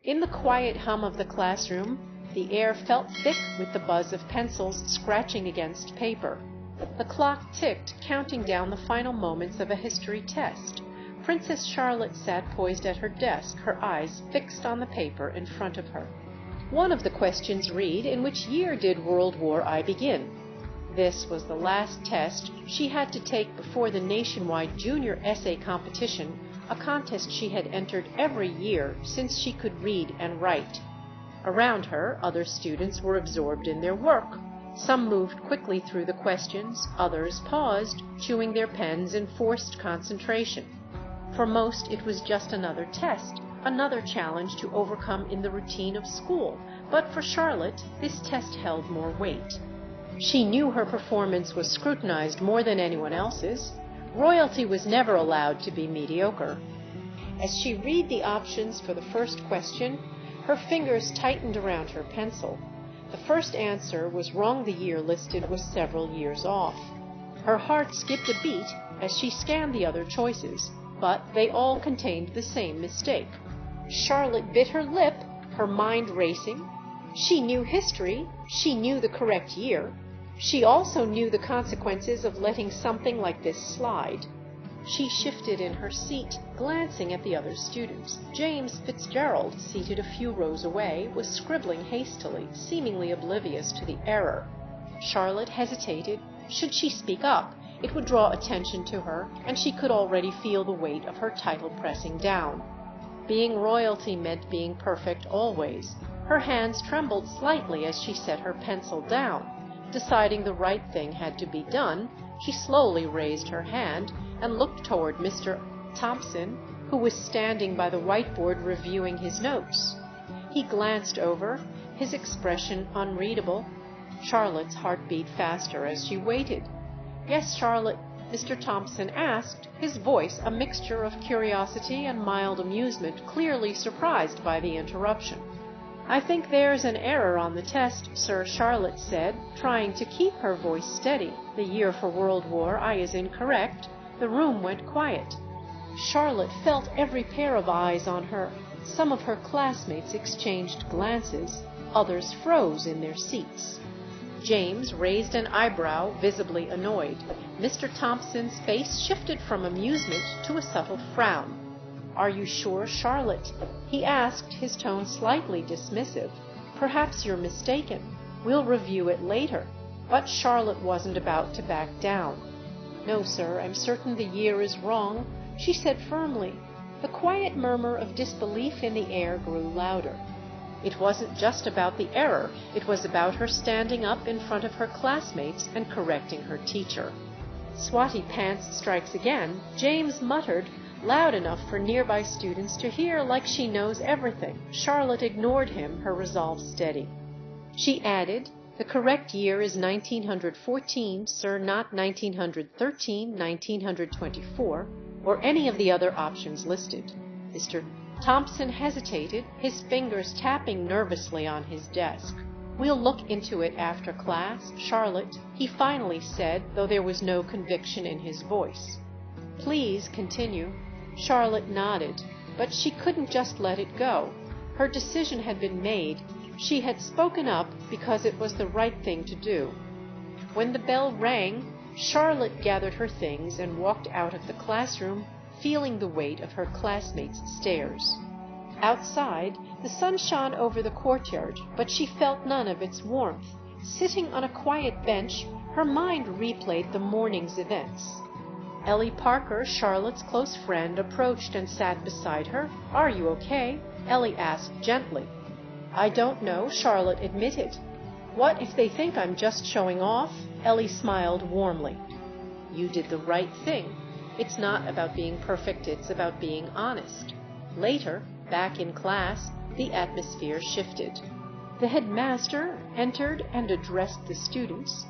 In the quiet hum of the classroom, the air felt thick with the buzz of pencils scratching against paper. The clock ticked, counting down the final moments of a history test. Princess Charlotte sat poised at her desk, her eyes fixed on the paper in front of her. One of the questions read, "In which year did World War I begin?" This was the last test she had to take before the nationwide junior essay competition, a contest she had entered every year since she could read and write. Around her, other students were absorbed in their work. Some moved quickly through the questions, others paused, chewing their pens in forced concentration. For most, it was just another test, another challenge to overcome in the routine of school, but for Charlotte, this test held more weight. She knew her performance was scrutinized more than anyone else's. Royalty was never allowed to be mediocre. As she read the options for the first question, her fingers tightened around her pencil. The first answer was wrong. The year listed was several years off. Her heart skipped a beat as she scanned the other choices, but they all contained the same mistake. Charlotte bit her lip, her mind racing. She knew history, she knew the correct year. She also knew the consequences of letting something like this slide. She shifted in her seat, glancing at the other students. James Fitzgerald, seated a few rows away, was scribbling hastily, seemingly oblivious to the error. Charlotte hesitated. Should she speak up? It would draw attention to her, and she could already feel the weight of her title pressing down. Being royalty meant being perfect always. Her hands trembled slightly as she set her pencil down. Deciding the right thing had to be done, she slowly raised her hand and looked toward Mr. Thompson, who was standing by the whiteboard reviewing his notes. He glanced over, his expression unreadable. Charlotte's heart beat faster as she waited. "Yes, Charlotte," Mr. Thompson asked, his voice a mixture of curiosity and mild amusement, clearly surprised by the interruption. "I think there's an error on the test, sir," Charlotte said, trying to keep her voice steady. "The year for World War I is incorrect." The room went quiet. Charlotte felt every pair of eyes on her. Some of her classmates exchanged glances, others froze in their seats. James raised an eyebrow, visibly annoyed. Mr. Thompson's face shifted from amusement to a subtle frown. "Are you sure, Charlotte?" he asked, his tone slightly dismissive. "Perhaps you're mistaken. We'll review it later." But Charlotte wasn't about to back down. "No, sir, I'm certain the year is wrong," she said firmly. The quiet murmur of disbelief in the air grew louder. It wasn't just about the error, it was about her standing up in front of her classmates and correcting her teacher. "Swati pants strikes again," James muttered, loud enough for nearby students to hear, like she knows everything. Charlotte ignored him, her resolve steady. She added, "The correct year is 1914, sir, not 1913, 1924, or any of the other options listed." Mr. Thompson hesitated, his fingers tapping nervously on his desk. "We'll look into it after class, Charlotte," he finally said, though there was no conviction in his voice. "Please continue." Charlotte nodded, but she couldn't just let it go. Her decision had been made. She had spoken up because it was the right thing to do. When the bell rang, Charlotte gathered her things and walked out of the classroom, feeling the weight of her classmates' stares. Outside, the sun shone over the courtyard, but she felt none of its warmth. Sitting on a quiet bench, her mind replayed the morning's events. Ellie Parker, Charlotte's close friend, approached and sat beside her. "Are you okay?" Ellie asked gently. "I don't know," Charlotte admitted. "What if they think I'm just showing off?" Ellie smiled warmly. "You did the right thing. It's not about being perfect, it's about being honest." Later, back in class, the atmosphere shifted. The headmaster entered and addressed the students.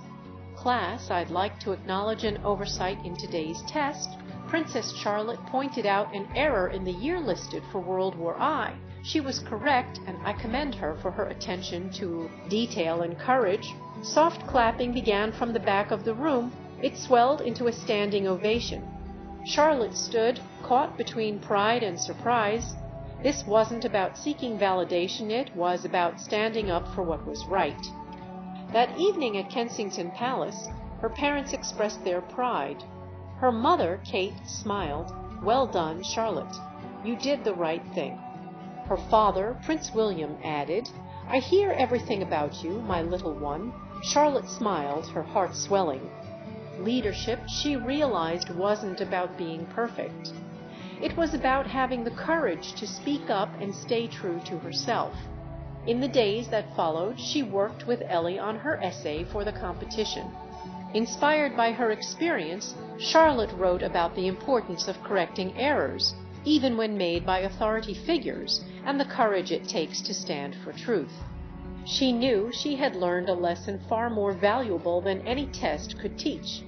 "Class, I'd like to acknowledge an oversight in today's test. Princess Charlotte pointed out an error in the year listed for World War I. She was correct, and I commend her for her attention to detail and courage." Soft clapping began from the back of the room. It swelled into a standing ovation. Charlotte stood, caught between pride and surprise. This wasn't about seeking validation, it was about standing up for what was right. That evening at Kensington Palace, her parents expressed their pride. Her mother, Kate, smiled. "Well done, Charlotte. You did the right thing." Her father, Prince William, added, "I hear everything about you, my little one." Charlotte smiled, her heart swelling. Leadership, she realized, wasn't about being perfect. It was about having the courage to speak up and stay true to herself. In the days that followed, she worked with Ellie on her essay for the competition. Inspired by her experience, Charlotte wrote about the importance of correcting errors, even when made by authority figures, and the courage it takes to stand for truth. She knew she had learned a lesson far more valuable than any test could teach.